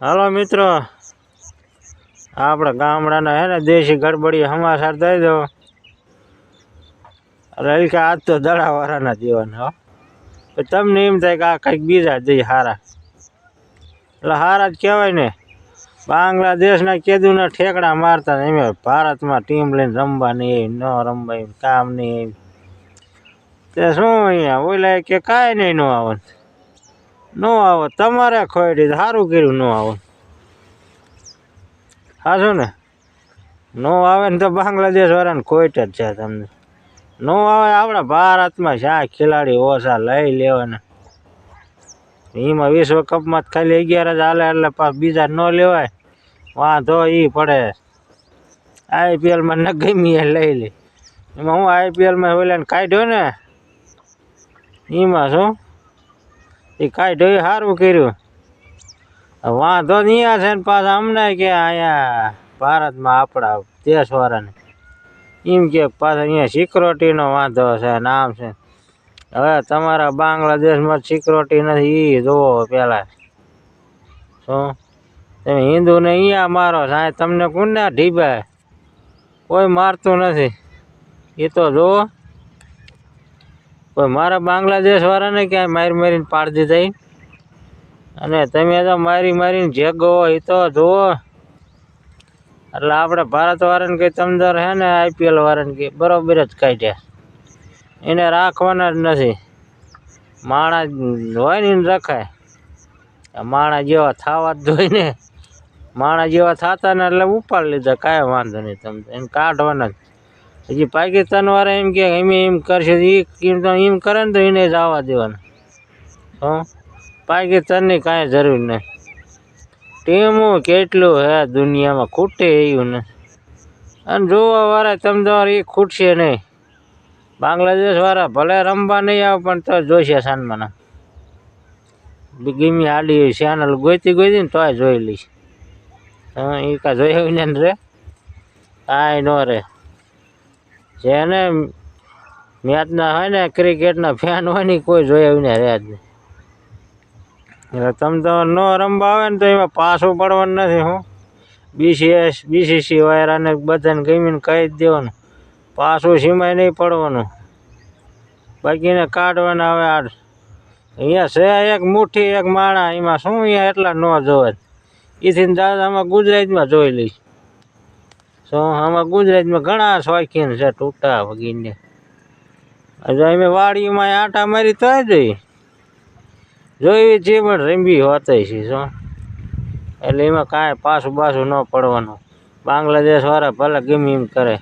હાલો મિત્રો, આપણે ગામડાના હે ને દેશી ગડબડી સમાચાર દઈ દો. એટલે કે આજ તો દડાવાળાના જીવન હો. તમને એમ થાય કે આ કંઈક બીજા જઈ હારા, એટલે હારા જ કહેવાય ને. બાંગ્લાદેશના કેદુના ઠેકડા મારતા એમ ભારતમાં ટીમ લઈને રમવા નહીં, ન રમવા એમ કામ નહીં. તે શું અહીંયા ઓલા કે કાંઈ નહીં, ન આવો ન આવો, તમારે ખોડી સારું કર્યું ન આવો. હાશું ને, નો આવે ને તો બાંગ્લાદેશ વાળાને ખોટ જ છે. તમને નો આવે આપણા ભારતમાં શા ખેલાડી ઓછા લઈ લેવાના. એમાં વિશ્વ કપમાં ખાલી 11 જ હાલે, એટલે બીજા ન લેવાય. વાંધો એ પડે. IPLમાં ન ગમી એ લઈ લે. એમાં હું IPLમાં ઓલાને કાઢ્યો ને, એમાં શું એ કાઢ્યો એ સારું કર્યું. વાંધો અહીંયા છે ને પાછા અમને કે અહીંયા ભારતમાં આપણા દેશવાળાને એમ કે પાછા અહીંયા સિક્યોરિટીનો વાંધો છે, નામ છે. હવે તમારા બાંગ્લાદેશમાં સિક્યોરિટી નથી, એ જોવો પહેલાં. શું તમે હિન્દુને અહીંયા મારો સાહેબ, તમને કોને ઢીબાય? કોઈ મારતું નથી, એ તો જોવો. કોઈ મારા બાંગ્લાદેશવાળાને ક્યાંય મારીને પાડી દીધા. અને તમે તો મારીને જેગો એ તો જુઓ. એટલે આપણે ભારતવાળાને કંઈ તમદાર હે ને IPL વાળાને કંઈ બરોબર જ કાઢ્યા. એને રાખવાના જ નથી. માણસ હોય ને એને રખાય. માણસ જેવા થવા જ જોઈએ ને. માણસ જેવા થતા ને એટલે ઉપાડી લીધા, કાંઈ વાંધો નહીં. તમે એને કાઢવાના જ. હજી પાકિસ્તાન વાળા એમ કે અમે એમ કરશે, એમ કરે ને તો એને જવા દેવાના. હં, પાકિસ્તાનની કાંઈ જરૂર નહીં. ટીમો કેટલું હે દુનિયામાં, ખૂટે એવું ને. અને જોવા વાળા તમે તમારે એ ખૂટશે નહીં. બાંગ્લાદેશ વાળા ભલે રમવા નહીં આવે પણ તો જોઈશે સાનમાના. ગમી હાલી ચેનલ ગોતી ને તોય જોઈ લઈશ. હા, એ કાંઈ જોઈ આવીને રે કાંઈ ન રે. જેને મેચના હોય ને ક્રિકેટના ફેન હોય ને કોઈ જોઈ આવીને રહે જ નહીં. એટલે તમે તો ન રમવા આવે ને તો એમાં પાછું પડવાનું નથી. હું BCC વાળાને બધાને ગમીને કહી જ દેવાનું, પાછું સીમાય નહીં પડવાનું. બાકીને કાઢવાના. હવે અહીંયા છે એક મુઠ્ઠી એક માણા, એમાં શું અહીંયા એટલા ન જોવે. એથી દાદા આમાં ગુજરાતમાં જોઈ લઈશ. શું આમાં ગુજરાતમાં ઘણા શોખીન છે તૂટા વગીને. હજુ અમે વાડીમાં આટા મારી તો જઈ જોઈ છે પણ રમી હોતા છે. શું એટલે એમાં કાંઈ પાછું ન પડવાનું. બાંગ્લાદેશ વાળા ભલે ગમે એમ કરે,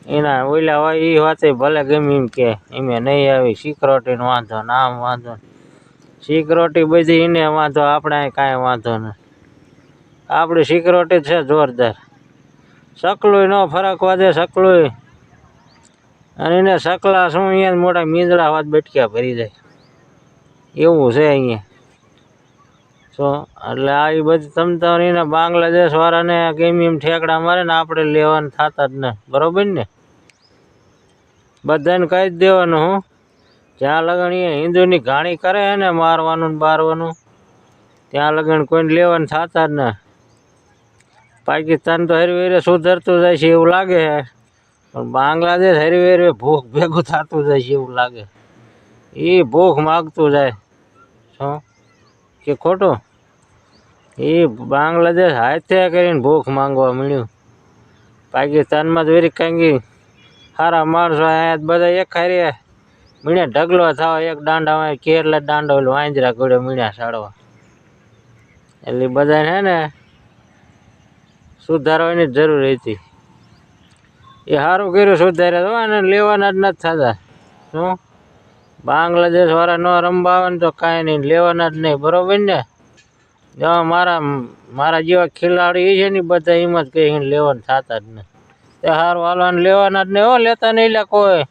એના ઓલા હોય એ હોતે ભલે ગમે એમ કે એમે નહીં આવી. સિક્યોરિટીનો વાંધો, નામ વાંધો, સિક્યોરિટી બધી એને વાંધો, આપણે કાંઈ વાંધો નથી. આપણી સિક્યોરિટી છે જોરદાર. સકલું ન ફરકવા દે, સકલું. અને એને સકલા શું અહીંયા મોટા મીંદડા હોત બેટક્યા ભરી જાય એવું છે અહીંયા. શું એટલે આ એ બધી તમતાર એના બાંગ્લાદેશ વાળાને ગમે એમ ઠેકડા મારે ને આપણે લેવાનું થતા જ ને. બરોબર ને, બધાને કહી જ દેવાનું. હું જ્યાં લગન એ હિન્દુની ઘાણી કરે ને મારવાનું ને બારવાનું, ત્યાં લગન કોઈને લેવાનું થતા જ ને. પાકિસ્તાન તો હરીવેરે સુધરતું જાય છે એવું લાગે છે, પણ બાંગ્લાદેશ હરીવેરે ભૂખ ભેગું થતું જાય છે એવું લાગે. એ ભૂખ માગતું જાય. શું કે ખોટું? એ બાંગ્લાદેશ હાથે કરીને ભૂખ માંગવા મળ્યું. પાકિસ્તાનમાં તો વેરી કાંઈ સારા માણસો અહીંયા બધા એક ખારી મીણ્યા ઢગલો થવા, એક દાંડામાં કેટલા દાંડા ઓલું વાંજરા ઘોડે મીણ્યા સાડવા. એટલે બધાને હે ને સુધારવાની જરૂર હતી. એ સારું કર્યું સુધાર્યા તો અને લેવાના જ નથી થતા. શું બાંગ્લાદેશ વાળા ન રમવા આવે ને તો કાંઈ નહીં, લેવાના જ નહીં. બરોબર ને, જો મારા જેવા ખેલાડી છે ને બધા એમ જ કહીને લેવાના થતા જ નહીં. તે સારું હાલવાને લેવાના જ નહીં. હો લેતા નહીં લે કોઈ.